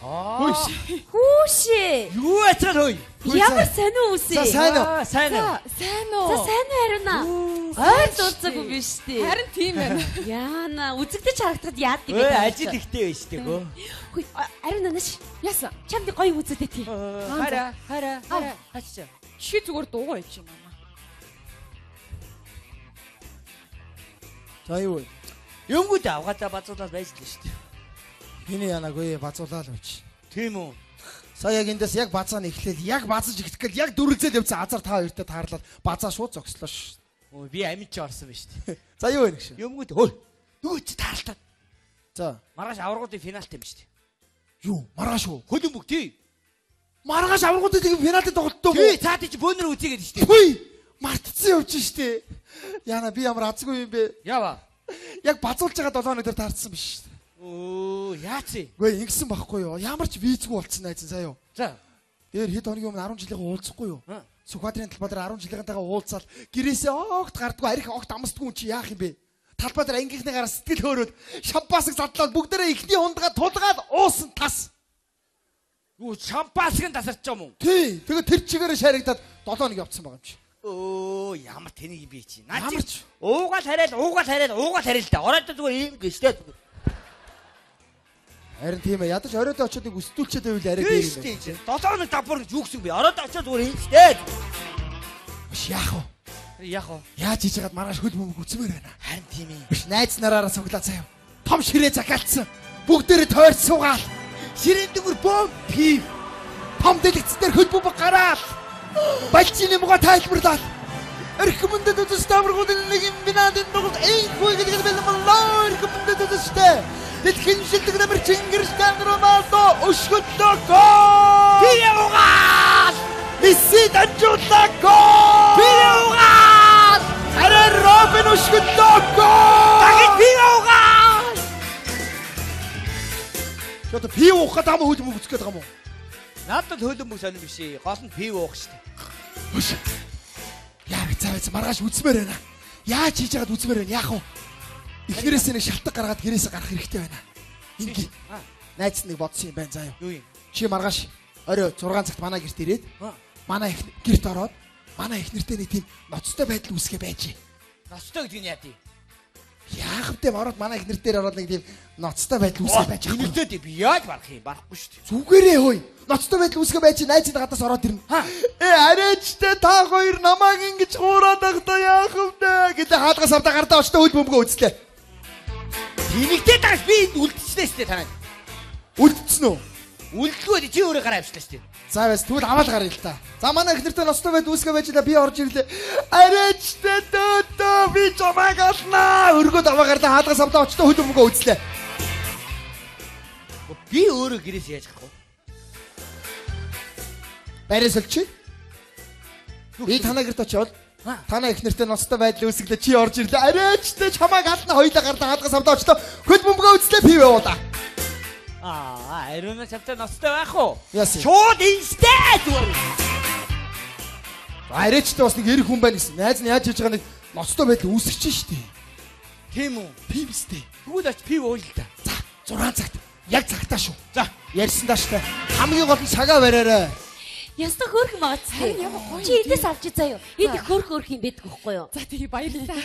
Хүүшээ. Юу яцгаал хөөе. Ямар сонио үсэ. За сайн уу? Сайн уу. Сайн уу? За сайн уу харина. Ой дуусаагүй биш үү? Харин тийм байна. Яана, үзэгдэж харагдахад яад юм бэ? Ажил ихтэй байж тээ гөө. Хөөе, харин наш. Яасан? Чамд гоё үзэдэй тий. Хараа. Хачаа. Чи зүгээр дуугаа ич юм аа. За юу вэ? Юмгууд авгаадаа базуулаад байж л шүү дээ. Миний янаагүй базуулаад авч. Тийм үү? Сая яг эндээс яг базааны эхлээл яг базаж ихтгэл яг дүрэгзэл явцсан азар та хоёртой таарлаад базаа шууд зогслоо ш. Өө би амьд ч орсон ба шүү дээ. За юу вэ гэж? Юмгууд хөөе. Нөгөө чи таарлаа. За Маргааш аваргуудын финалт юм шүү дээ. юу? Маргааш уу? Хөлбөмбөг тий. Маргааш аврагуудад тийм пенальти тоглолтоо. Тий, цаад чи бөөнөр үзье гэдэг шүү дээ. Хүй! Мартцсан явж штэ. Яна би ямар азгүй юм бэ? Яава. Яг базуулж байгаа 7 өнөдөр таарсан биш. Оо, яац вэ? Гүй ингэсэн байхгүй юу? Ямар ч визгүй болцсон найзан заа юу. За. Дээр хэд хоногийн өмнө 10 жилийн уулзахгүй юу? Сүхбаатарын талбайдар 10 жилийнхэнтэйгээ уулзаад гэрээсээ огт гардгүй арих огт амсдгүй юм чи яах юм бэ? Талбайдар ангийнхны гараа сэтгэл хөөрөөд шампасыг задлаад бүгдээрээ ихний хундгаа тулгаад уусан тас. Юу шампасыг тасарч юм уу? Тий. Тэгээ тэр чигээрээ шаригдаад 7 хоног явцсан байгаа юм чи. Оо, ямар тэнийг юм бэ чи? Ямар ч уугаал хараал л да. Ороод зүгээр ийм гэжтэй. харин тийм ээ. Ядаж оройдоо очиод нэг өстүүлчээд байвал арай дээр юм байна. 7 хоног давбар гэж юу гэсэн бэ? Ороод очиод зүгээр ийм гэжтэй. Биш яах вэ? Яах вэ? Яаж хийж яагаад маргааш хөл бөмбөг үцмээр байна? Харин тийм ээ. Биш найз нараараа цуглаа заяа. Том ширээ захиалцсан. Бүгдээрээ тойрч суугаал. Ширээн дэгүр бом пив. Том дэлгэцээр хөл бөмбөг гараал. Балчины муга тайлбарлаад. Эрхмэндэд үзэж тавргуудын нэг юм бинадын дугуйд эй хүй гэдэг нь болоо эрхмэндэд үзэжтэй. Дэлхийн шилдэг нэмэр Чингисхан Ромалдо өшгөлөө гол. Пиугаал! Месси дамжуулаа гол. Пиугаал! Арай Робин өшгөлөө гол. Дахин пиугаал! Чото пив уух гэдэг юм уу хөл бөмбөг үзэх гэдэг юм уу? Надад хөлбөмбөг сонирм биш ээ. Гол нь пив уух штэ. Хөш. Яа цаавц маргааш үзмээр байна. Яаж хийж яагаад үзмээр байна? Яах вэ? Эхнэрээс нэг шалтгаан гаргаад гэрээсээ гарах хэрэгтэй байна. Ингээ. Найз нэг бодсон юм байна заа юу. Юу юм? Чи маргааш орой 6 цагт манай гэрт ирээд манай их гэрт ороод манай эхнэртэй нэг тийм ноцтой байдал үүсгээ байж. Ноцтой гэж юу яа тий? Яах вэ? Ороод манай эхнэр дээр ороод нэг тийм ноцтой байдал үүсгээ байж. Эхнэртэй би яаж барах юм? Барахгүй шүү дээ. Зүгээрээ хөөе. Ноцтой байдал үүсгээ байж найзын гадаас ороод ирнэ. Арайчтай та хоёр намайг ингэж хуураад багтаа яах вэ? Гэдэг хаадгаас авда гардаа очтой хөл бөмбөгөө үзлээ. Тэнэгтэй тагс би үлдчихлээ шүү дээ танаа. Үлдсэн үү? Үлдэлгүй чи өөрөө гараа авчлаа шүү дээ. За байс тэгвэл аваад гаръя л та. За манай эхнэртэй ноцтой байдал үүсгээ байж да би орж ирлээ. Арайчтай дөө би чамайг алнаа. Өргөд аваа гардаа хаадгаас авда очтой хөл бөмбөгөө үзлээ. Би өөрөө гэрээс яаж гарах вэ? Барьс олчих. Би танаа гэрт очиод танаа эхнэртэй ноцтой байдал үүсгэлээ чи орж ирлээ. Арайчтай чамайг ална хоёлаа гардаа хаадгаас авда очтой хөл бөмбөгөө үзлээ пив яваа. Ариуна чамтай ноцтой байх уу? Яасан? Шууд инстед зүгээр. Арайчтай бас нэг эрх хүн байна гэсэн. Найз нь яаж хийж байгаа нэг ноцтой байдал үүсгэж штий. Тийм үү? Пивстэй. Тэгвэл ач пив уул л да. За 6 цагт. Яг цагтаа шүү. За ярьсан дааштай. Хамгийн гол нь цагаа бариарай. Ястаа хөөрхөн багц. Чи эдээс авч заяа юу? Эд их хөөрх юм байдаг байхгүй юу? За тэгээ баярлалаа.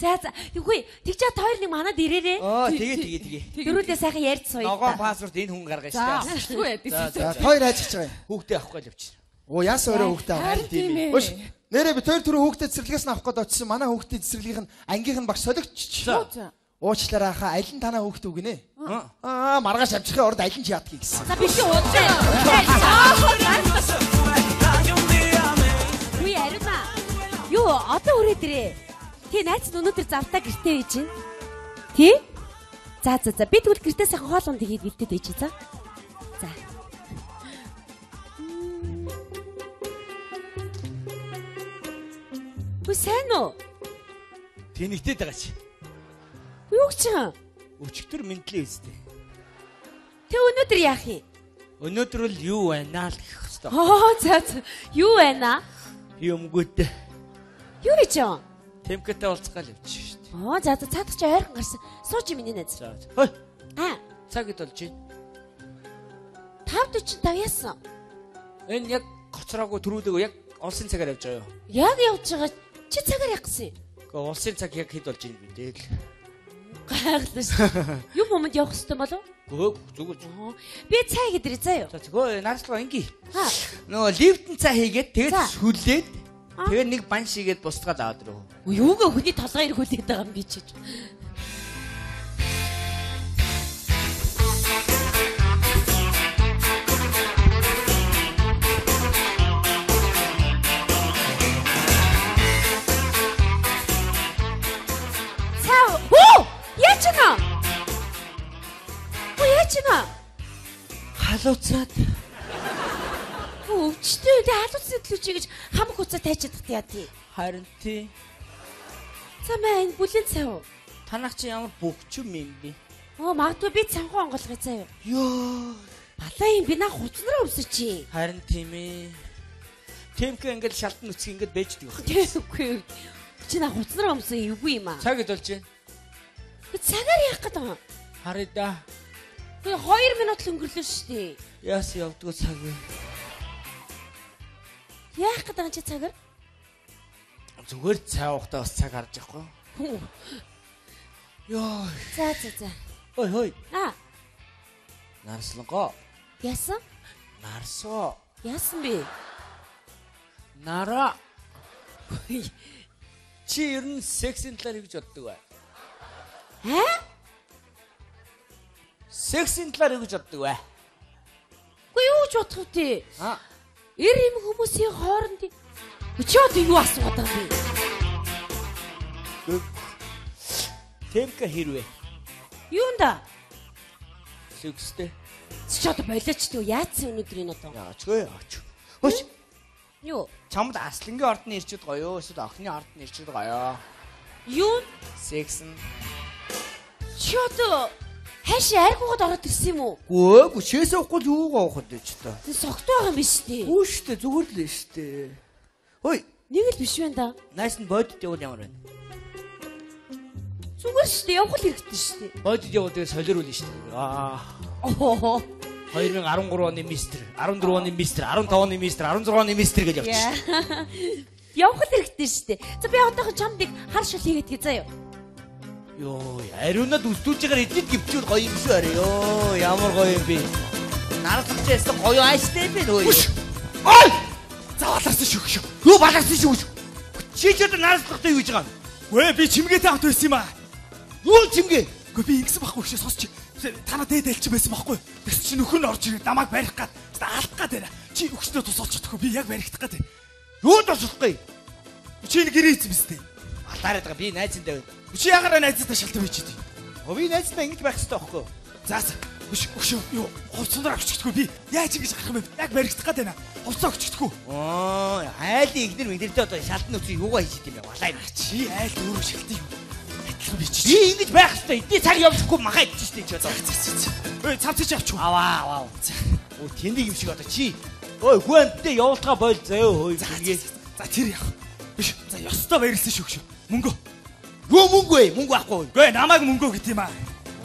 За. Үгүй тэгчээ тойр нэг манад ирээрээ. Тэгээ. Дөрүүлээ сайхан ярьж сууя. Ногоон пассворд энэ хүн гаргаж штэ. За Хоёр хайж байгаа юм. Хүүхдээ авахгүй л явчих. Оо яасан өөрөө хүүхдээ авах. харин тийм ээ. Өш. Нэрээ би тэр хүүхдээ цэцэрлэгээс нь авах гээд очсон. Манай хүүхдийн цэцэрлэгийн нь ангийнх нь багш солигч. Уучлаарай хаа аль нь танаа хүүхдээ үгнэ? Маргааш авчихын орд аль нь чи ядгийг гэсэн. За биш уучлаа. Үгүй ариуна. Юу одоо өрөөд ирээ. Тий найз нь өнөөдөр завтаа гэртээ байж гин. Тий? За би тэгвэл гэртээ сайхан хоол унд хийгээд бэлдээд байж за. За. Үгүй сайн уу? Тэнэгтэй байгаа чи. Юу гэж юм? Өчигдөр мэдлээ үстэй. Тэ өнөөдөр яах юм? Өнөөдөр л юу байна л гэх хэвээр. За. Юу байна? Юмгүйд. Юу гэж юм? Темпкэтэй уулзгаал явчих шүү дээ. За цаадах чи ойрхон гарсан. Сууч миний найз. Хөөе. Аа. Цагт болж байна. 5:45 яасан. Энэ яг гоцроогүй төрүүлээгөө яг улсын цагаар явж байгаа юу? Яг явж байгаа. Чи цагаар яг гэсэн. Гэхдээ улсын цаг яг хэд болж ийм бэ дээ л. Гайхалтай шүү. Юу момент явах хэрэгтэй болов? Гөө зүгээр. Би цай гэдрээ заяа. За згөө нарслага инги. Хаа. Нөгөө лифтэн цаа хийгээд тэгээд За. сүлээд тэгээд нэг банш хийгээд бусдгаад аваад ирв. Юугаа хүний толгой иргүүлээд байгаа юм би чиж. Цаа. Оо! Яачна? Оо яачна? Халууцаад. Өвчтэй тэ халууцсан төлөв чи гэж хам хуцаа тайчаад яа тий. Харин тий. За мэн бүлэн цай уу? Танах чи ямар бөгчм юм бэ? Оо магадгүй би цанхуу онголгоо заяа. Йоо. Балаа юм би наа хуцнараа өмсөж чи. Харин тийм ээ. Темк ингээд шалтан нүцг ингээд бэждэг баг. Тэгэхгүй. Чи наа хуцнараа өмсөн эвгүй юм аа. Цаг хэд болж байна? Цагаар яах гээд байгаа юм? Харъя да. 2 минут л өнгөрлөө шүү дээ. Яас явдгоо цаг вэ? Яах гээд байгаа чи цагаар? Зүгээр цай уухтаа бас цаг харж байхгүй. Йоо. За. Ой хой. Нарслангаа. Яасан? Нарсоо. Яасан бэ? Нара. Чи ер нь сексийн талаар юу гэж боддог вэ? Сексийн талаар юу гэж боддог вэ? Үгүй юу ч бодох үтэй. Эр юм хүмүүсийн хооронд чи одоо юу асууад байгаа юм бэ? Темка хэрвээ. Юунда? Секстэй. Чи одоо болооч төө яатсан өнөдөр энэ одоо? Яачгүй яач. Хөш. Юу? Чамд аслангийн ордны ирчүүд гоё юу? Эсвэл охины ордны ирчүүд гоё. Юу? Сексэн. Чи одоо хайшаа аргуугаад ороод ирсэн юм уу? Гөө гүшээс уухгүй л юу гооход ч та. Тэ согт байгаа юм биш үү? Үгүй шүү дээ зүгээр л шүү дээ. Хөөе. Нэг л биш байна да. Найс нь бодит явуул ямар байна? Зүгээр шүү дээ явах л хэрэгтэй шүү дээ. Бодит явуул тэгээ солируулна шүү дээ. Оо. 2013 оны мистер, 14 оны мистер, 15 оны мистер, 16 оны мистер гэж явчих. Явах л хэрэгтэй шүү дээ. За би одоохон чамдыг хар шул хийгээдгээ заяа. Йоо, ариунад үстүүлж байгаа эдит гівчүүл гоё юм шүү арай. Йоо, ямар гоё юм бэ? Нарлагчээс гоё ааштай бэ нөө. Ой! За баларсан шүү. Юу баларсан шүү. Чи ч одоо нарлагтай юу гэж байгаа юм? Гүй би чимгээтэй авт байсан юм аа. Юу чимгээ? Гүй би ингэсэн байхгүй шүү сонсч. Танаа дээд альч байсан байхгүй. Тэс чи нөхөр нь орж ирээд намайг барих гад. Алах гад байна. Чи өгчнөө тусалж чадахгүй би яг баригдах гад. Юу тусахгүй? Чи нэг гэрээ эзэн биз дээ. Алаараад байгаа би найзтай байна. Чи ягараа найзтай шалтан байж дээ. Би найзтай ингэж байх хэрэгтэй байхгүй юу? За өшөө юу хувцсанаар авчихдаггүй би. Яаж ингэж гарах юм бэ? Яг баригдах гад байна. Хувцаа өгчихдаггүй. Оо, айлын ихнэр мэдэрдээ одоо шалтан нүцгийг юугаа хийж идэм бэ? Валаа юм. Чи айл өөрөө шалтан юу? Адилхан би чи. Би ингэж байх хэрэгтэй. Эдний цаг явчихгүй махаа идчихсэн ч одоо. Ой, цавцаж авчих. Аваа. Оо, тэндийг юм шиг одоо чи. Ой, хүнтэй явуултгаа бойл заяа хөөе. За тэр яах. Биш. За ёстой баярлсан шүү. Мөнгө. Юу мөнгө вэ? Мөнгө байхгүй. Гүй намайг мөнгөө гэт юм аа.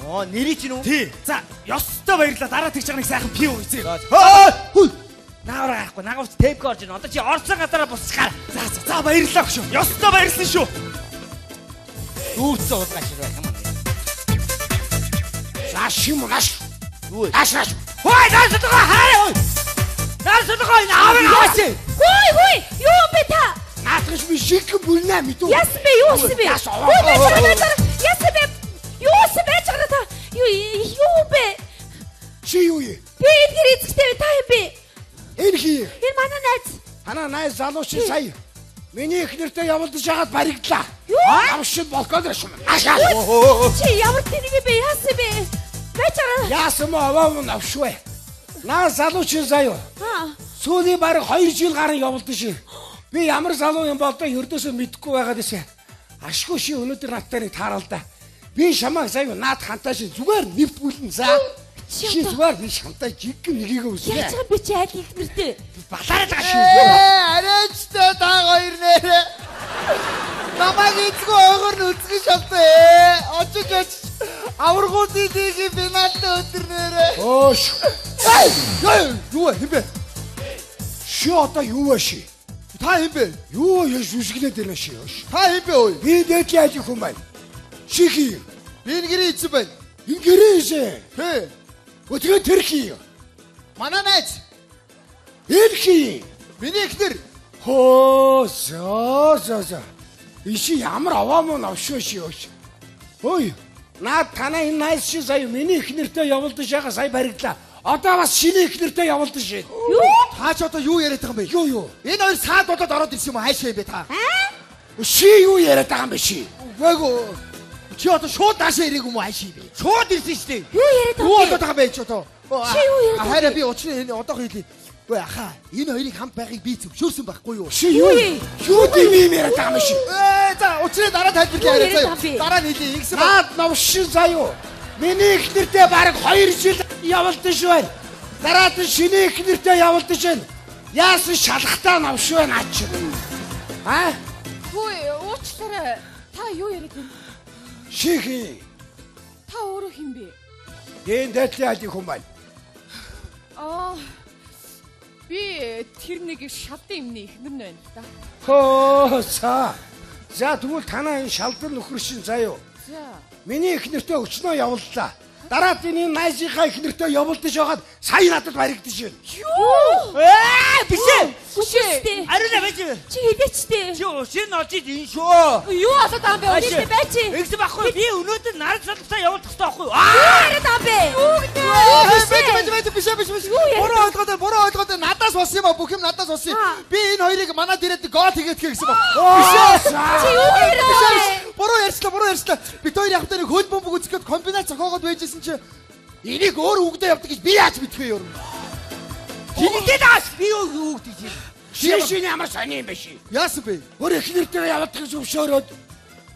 Оо, нэрий чинь үү? Тий. За ёстой баярлаа. Дараа тэгж байгаа нэг сайхан пи үйзээ. Хөөе. Наавар гахгүй. Наагавч тейп орж ийн. Одоо чи орцсон гадараа бусгаар. За баярлаа шүү. Ёстой баярлсан шүү. Үүцэн уулгаш байх юм. Нааш. Юу? Нааш. Хөөе, наасдгаа хаа. Наасдгаа наавар гооч. Хөөе, юу юм бэ та? Наасгаш би шиг бүлнэ мэдүү. Яасан бэ? Юу юм бэ? Яасан бэ? Юу юм бэ та? Юу бэ? Чи юу юм? Би энэ эцэгтэй та юм бэ? Энэ хий. Энэ манай найз. Танаа найз залуу чи сая. Миний их нэртэй явуулдаж хагаад баригдлаа. Амшил болгоод шум. Чи ямар тэнэг бэ? Яасан бэ? Бачаа. Яасан аваа навшвэ. Наа залуу чи сая. Сүүлийн бараг 2 жил гарын явуулдаж шин. Би ямар залуу юм бол доо хөрдөөсөө мэдэхгүй байгаад байсан. Ашгүй ши өнөөдөр надтай нэг таарал да. Би шамаа сая наад хантаа шин зүгээр нэвт бүлэн за. Чи зүгээр би шантаа жиг нэгийг үсэ. Яаж байгаа би чи айл их нэртэй. Балаараад байгаа шин. Арайчтай та хоёр нэрээ. Намайг эцгүй ойгоор нь үзгэн шалтаа. Очиж аваргуудын дэгийн финалд өдөр нэрээ. Өөш. Юу хэмбэ? Ши одоо юу вэ ши? Та хэмбэ? Юу яш үсгэлээд ирнэ ши. Та хэмбэ ой? Би дэтлээ ажих юм байна. Шихи. Би нэгэрийн эзэн байна. Ингэрээсэ. Хэ. Өтгөө тэрхий. Манай найз. Эрхий. Миний эхнэр. Хоо за. Иши ямар аваа мөн авшгүй ши өөш. Ой. Наад танаа энэ найз ши сая миний эхнэртэй явуулдаг шагаа сая баригдлаа. Одоо бас шинэ эхнэртэй явуулдаг ши. Юу? Та ч одоо юу яриад байгаа юм бэ? Юу? Энэ хоёр саад болоод ороод ирсэн юм уу? Хайшаа юм бэ та? Ши юу яриад байгаа юм бэ ши? Үгүй. Чи одоо шууд даашаа ирэх юм уу? Хайшаа юм бэ? Шууд ирсэн шүү дээ. Юу яриад Юу болоод байгаа юм бэ чи одоо? Чи юу яриад байгаа? Хараа би учрын энэ одоох хэлий. Ой ахаа, энэ хоёрыг хамт байхыг би зөвшөөрсөн байхгүй юу? Ши юу? Юу тийм юм яриад байгаа юм ши? За учрын дараа тайлбарлая яриа. Дараа нь хэлий. Ингэсэн ба. Наад навшин заяо. Миний эхнэртэй бараг 2 жил явуулдаг шүү байна. Дараад нь шинэ эхнэртэй явуулдаг шин. Яасан шалхтаа навш байна ач. Хөөе, уучлаарай. Та юу яриад байна? Шихи. Та өөрөө хэн бэ? Дээн дэтлээ аль хүн байна. Би тэр нэг шалдын юмны эхнэр нь байна л да. Хөө за. За тэгвэл танаа энэ шалдан нөхөр шин заяо. За. Миний эхнэртэй өчнөө явууллаа. Дараад энэ найзынхаа эхнэртэй явуулдаж байгаад сая надад баригдаж байна. Юу? Бишээ. Үшээ. Ариуна байж. Чи хилээчтэй. Чи уушин олж ийн шүү. Юу асаад байгаа юм бэ? Үнэтэй байж. Ингэсэн байхгүй. Би өнөөдөр нар салгасаа явуулах хэрэгтэй байхгүй юу? Юу яриад байгаа бэ? Бишээ. Буруу ойлгоод надаас болсон юм а бүх юм надаас болсон. Би энэ хоёрыг манад ирээд гол хийгээд гэсэн баг. Чи юу яриад байгаа вэ? Буруу ярьслаа. Бид хоёр яг тэр хөл бомбог үзэхэд комбинат зохиогоод байжсэн чи энийг өөр үгдээ явдаг гэж би яаж мэдвэ юу? Тинийдээ даас би юу үгдэж юм. Шишин ямар сони юм бэ ши? Яасан бэ? Өөр эхнэртэй явуулдаг гэж зөвшөөрөөд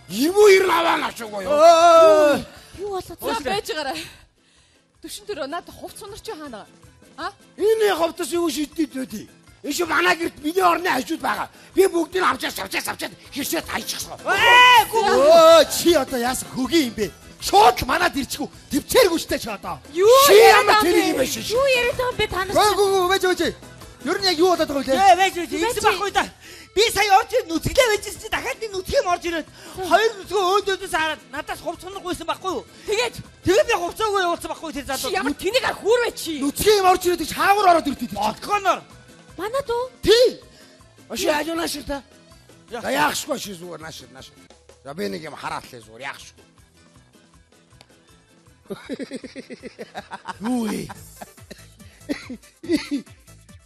92 аваа навшгүй юу? Юу болоод За байж байгаарай. Төшин төрөө надад хувц сунарч хаана? Энэ ховдос юу шийдээд байдий? Эш манай гэрт миний орны хажууд байгаа. Би бүгдийг авчаад хэршээ тайчихсан. Чи одоо яасан хөгийн юм бэ? Шууд манад ирчихв. Төвчээргүй штэ чи одоо. Юу Чи яриад ямар байгаа тэр юм юм бэ? бэ шиш? Юу яриад байгаа юм бэ та нар? Байж. Ер нь яг юу болоод байгаа вэ? Байж. Ингэсэн байхгүй да. Би сая орж нүцгэлээ байжсэн чи дахиад энэ нүцгэм орж ирээд хоёр нүцгөө өөдөөс хараад надаас хувцсанаггүйсэн байхгүй юу? Тэгээд би хувцаагүй явуулсан байхгүй тэр залуу. Ямар тэнийгээр хүүрвэ чи? Нүцгэн юм орж ирээд хаагур ороод ирдээ. Отконоор. Манад уу? Тий. Оши ажуунаа ширта. За яахшгүй ши зүгээр нааш. За би нэг юм хараатлаа зүгээр яахшгүй. Юу вэ?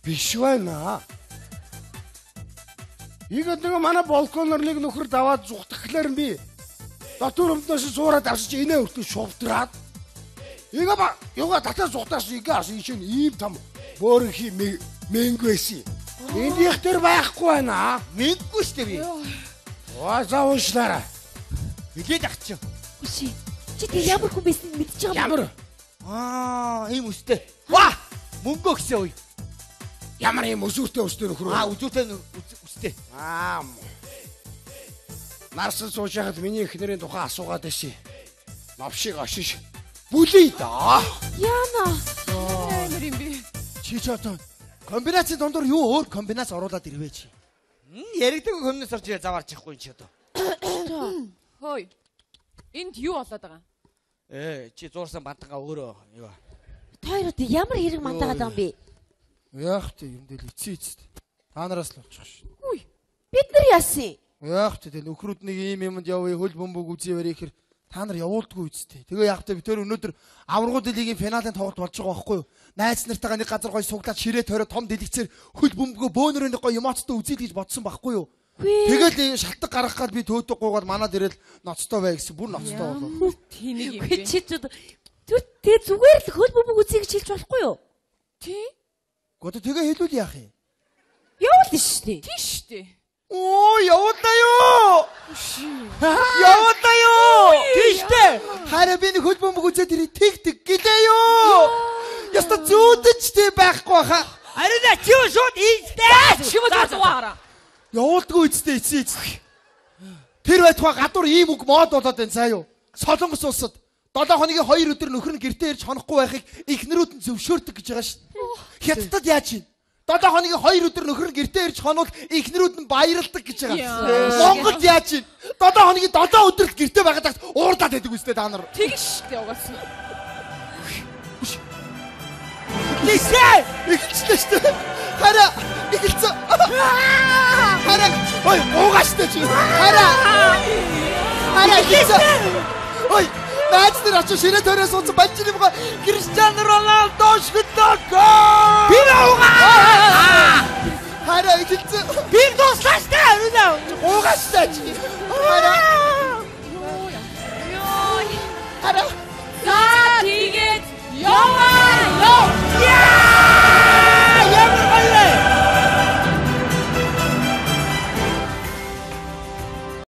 Биш байна. Ийгээд нэг манай балконоор нэг нөхөр даваад зүхтгэлээр би дотор өмдөөс суураад авсч инээ өртөө шувдраад. Юга татаа зүхтаас игаас ишин ийм там бөөрхи мэнгвэси. Эндийнх төр байхгүй байна. Мэнггүй штэ би. Заавчлаарай. Билээд ах чи. Үшээ. Чи тэг ямар хүн байсан мэдчихэж байгаа юм. Ямар? Ийм үстэй. Ва! Мөнгө өгсөн үе. Ямар юм өсвөртэй өстэй нөхөр. Үзүүтэй үстэй. Нарсан суужгаад миний эхнэрийн тухай асуугаад байсан. Навшиг ашиж. Бүлий да. Яна. Амар юм би. Чи одоо комбинацийн дундуур юу өөр комбинац оруулаад ирвэ чи? Яригдаг хүмүүст орж заваарч явахгүй чи одоо. Хөөе. Энд юу болоод байгаа? Чи зуурсан бантага өөрөө юу. Тойроо ямар хэрэг мантаагаад байгаа юм бэ? Яах вэ юм дээр эцээ. Та нараас л болчих ш. Үгүй. Бид нар яасан? Яах вэ тэр нөхрүүд нэг ийм юмд явъя хөл бөмбөг үзье барихэр та нар явуулдаггүй үсттэй. Тэгээ яах вэ би тэр өнөөдөр аврагууд лигийн финалийн тоглолт болж байгаа байхгүй юу? Найз нартайгаа нэг газар гоё суглаад ширээ тойроо том дэлгэцээр хөл бөмбөгөө бөөнөрөө нэг гоё эмоцтой үзээд гэж бодсон байхгүй юу? Тэгэл шалтгаан гаргах гад би төөдөг гуугаад манад ирэл ноцтой бай гэсэн бүр ноцтой болов. Тэнийг юм бэ? Чи тэг зүгээр л хөл бөмбөг үзье гэж хэлж болохгүй юу? Тий? Гото тэгээ хэлвэл яах юм? Явуулна шүү дээ. Тий штэ. Явуулна юу? Явуулна юу? Тийштэй. Хараа би нэг хөл бөмбөг үзээд ирээ тэг гэлээ юу? Яста зүүдэж тий байхгүй хаа. Ариуна чи шууд ийстэй. Чи мод зуаараа. Явуулдаггүй үсттэй эцээ. Тэр байтугай гадуур ийм үг мод болоод байна заа юу. Солонгос улсад 7 хоногийн 2 өдөр нөхөр нь гэртээ ирж хонохгүй байхыг эхнэрүүд нь зөвшөөрдөг гэж байгаа шүү. Хятадд яаж чинь? 7 хоногийн 2 өдөр нөхөр нь гэртээ ирж хоноод эхнэрүүд нь баярлдаг гэж байгаа. Монголд яаж чинь? 7 хоногийн 7 өдөр гэртээ байгаад уурдаад байдаг үстэй та нар. Тэгш шүү угаасан. Лисээ! Эхэлчихлээ шүү дээ. Хараа! Эхэлсэн. Хараа! Ой, уугааштай чи. Хараа! Хараа лисээ! Ой, наачнэр очиж ширээ төрөө суудсан Балжины мга Криштиану Роналдо шгөлөө. Би уугаа! Хараа эхэлсэн. Би дуслаа шүү дээ. Уугааштай чи.